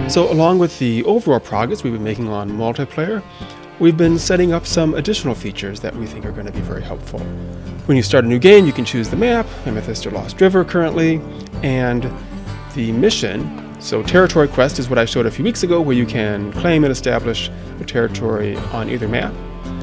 So along with the overall progress we've been making on multiplayer, we've been setting up some additional features that we think are going to be very helpful. When you start a new game, you can choose the map, Amethyst or Lost River currently, and the mission. So Territory Quest is what I showed a few weeks ago, where you can claim and establish a territory on either map.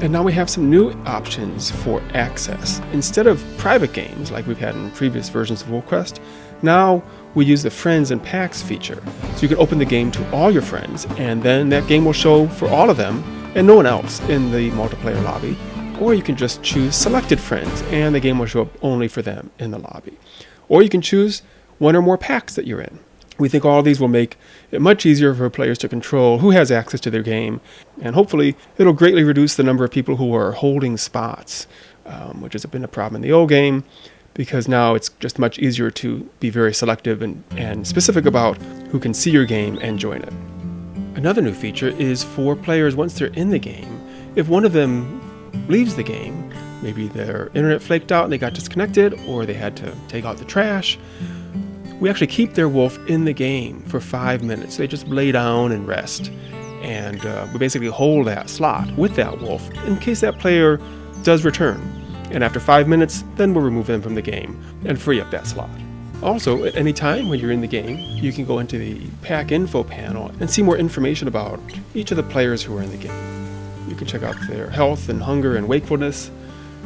And now we have some new options for access. Instead of private games like we've had in previous versions of WolfQuest, now we use the Friends and Packs feature. So you can open the game to all your friends, and then that game will show for all of them and no one else in the multiplayer lobby. Or you can just choose selected friends, and the game will show up only for them in the lobby. Or you can choose one or more packs that you're in. We think all of these will make it much easier for players to control who has access to their game, and hopefully it'll greatly reduce the number of people who are holding spots, which has been a problem in the old game, because now it's just much easier to be very selective and specific about who can see your game and join it. Another new feature is for players once they're in the game. If one of them leaves the game, maybe their internet flaked out and they got disconnected, or they had to take out the trash, we actually keep their wolf in the game for 5 minutes. They just lay down and rest. And we basically hold that slot with that wolf in case that player does return. And after 5 minutes, then we'll remove them from the game and free up that slot. Also, at any time when you're in the game, you can go into the pack info panel and see more information about each of the players who are in the game. You can check out their health and hunger and wakefulness.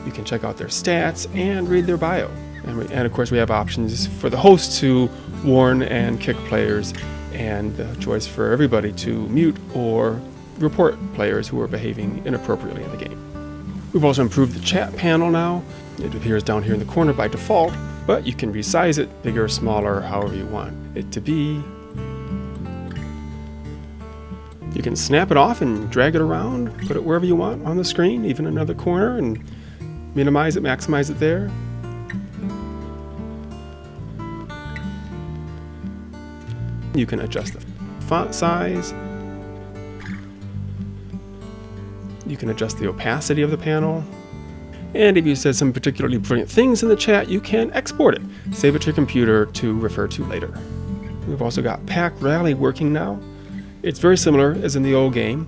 You can check out their stats and read their bio. And of course we have options for the host to warn and kick players, and the choice for everybody to mute or report players who are behaving inappropriately in the game. We've also improved the chat panel now. It appears down here in the corner by default, but you can resize it bigger or smaller, however you want it to be. You can snap it off and drag it around, put it wherever you want on the screen, even another corner, and minimize it, maximize it there. You can adjust the font size. You can adjust the opacity of the panel. And if you said some particularly brilliant things in the chat, you can export it. Save it to your computer to refer to later. We've also got Pack Rally working now. It's very similar as in the old game.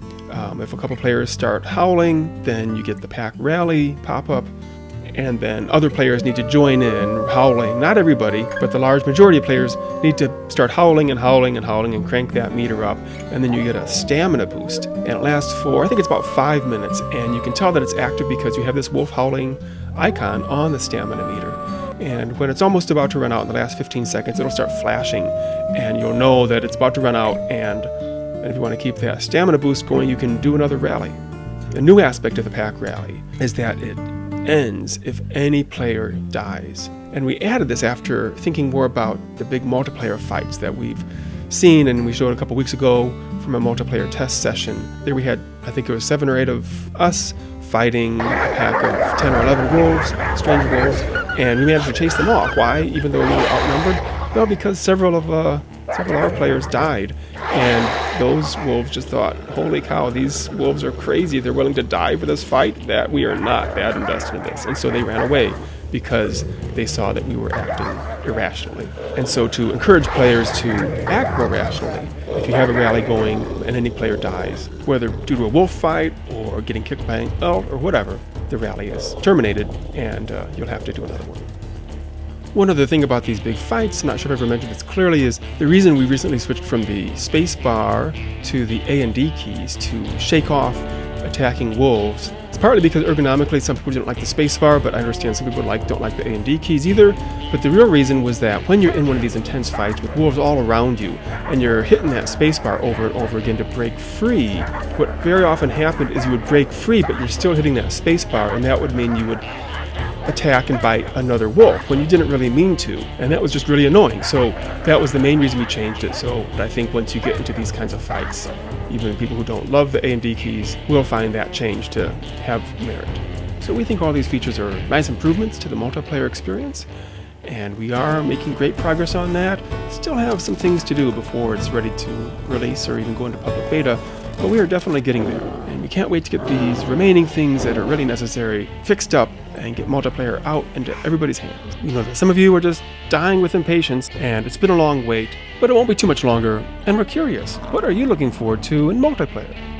If a couple players start howling, then you get the Pack Rally pop-up. And then other players need to join in howling. Not everybody, but the large majority of players need to start howling and howling and howling and crank that meter up. And then you get a stamina boost. And it lasts for, I think it's about 5 minutes. And you can tell that it's active because you have this wolf howling icon on the stamina meter. And when it's almost about to run out in the last 15 seconds, it'll start flashing. And you'll know that it's about to run out. And if you want to keep that stamina boost going, you can do another rally. A new aspect of the Pack Rally is that it ends if any player dies. And we added this after thinking more about the big multiplayer fights that we've seen, and we showed a couple weeks ago from a multiplayer test session. There we had, I think it was 7 or 8 of us fighting a pack of 10 or 11 wolves, strange wolves, and we managed to chase them off. Why? Even though we were outnumbered? Well, because several of our players died, and those wolves just thought, holy cow, these wolves are crazy. They're willing to die for this fight, that we are not that invested in this. And so they ran away because they saw that we were acting irrationally. And so to encourage players to act more rationally, if you have a rally going and any player dies, whether due to a wolf fight or getting kicked by an elk or whatever, the rally is terminated and you'll have to do another one. One other thing about these big fights, not sure if I've ever mentioned this clearly, is the reason we recently switched from the space bar to the A and D keys to shake off attacking wolves. It's partly because ergonomically some people don't like the space bar, but I understand some people don't like the A and D keys either. But the real reason was that when you're in one of these intense fights with wolves all around you and you're hitting that space bar over and over again to break free, what very often happened is you would break free, but you're still hitting that space bar, and that would mean you would attack and bite another wolf when you didn't really mean to, and that was just really annoying. So that was the main reason we changed it. So I think once you get into these kinds of fights, even people who don't love the A and D keys will find that change to have merit. So we think all these features are nice improvements to the multiplayer experience, and we are making great progress on that. Still have some things to do before it's ready to release or even go into public beta, but we are definitely getting there, and we can't wait to get these remaining things that are really necessary fixed up and get multiplayer out into everybody's hands. We know that some of you are just dying with impatience, and it's been a long wait, but it won't be too much longer, and we're curious, what are you looking forward to in multiplayer?